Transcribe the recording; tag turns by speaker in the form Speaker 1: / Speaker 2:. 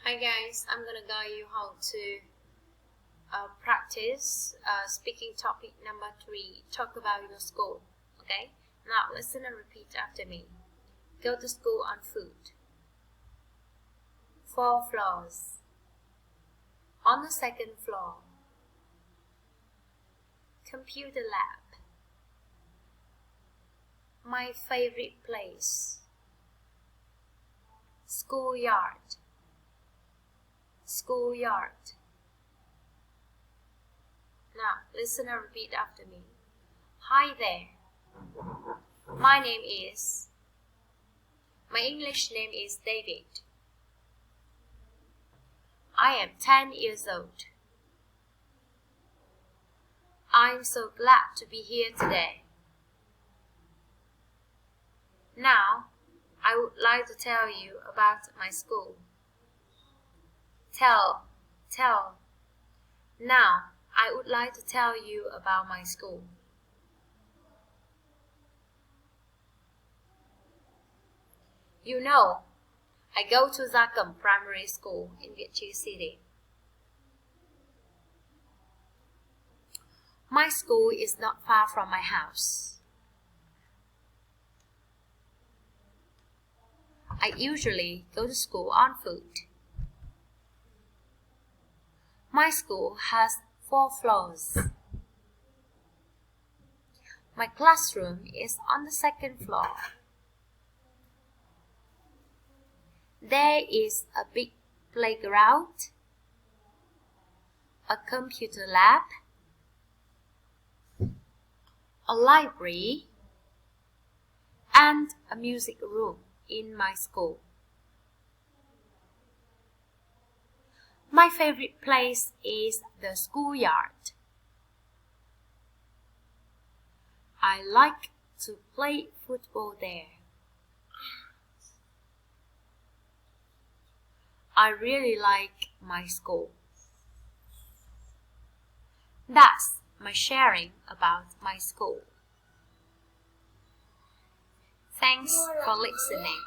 Speaker 1: Hi guys, I'm gonna guide you how to practice speaking topic number 3. Talk about your school. Okay, now listen and repeat after me. Go to school on foot. 4 floors. On the second floor, computer lab. My favorite place. Schoolyard. Schoolyard. Now listen and repeat after me. Hi there. My English name is David. I am 10 years old. I'm so glad to be here today. Now, I would like to tell you about my school. Tell. Now, I would like to tell you about my school. You know, I go to Zakam Primary School in Việt Trì City. My school is not far from my house. I usually go to school on foot. My school has 4 floors. My classroom is on the second floor. There is a big playground, a computer lab, a library, and a music room in my school. My favorite place is the schoolyard. I like to play football there. I really like my school. That's my sharing about my school. Thanks for listening.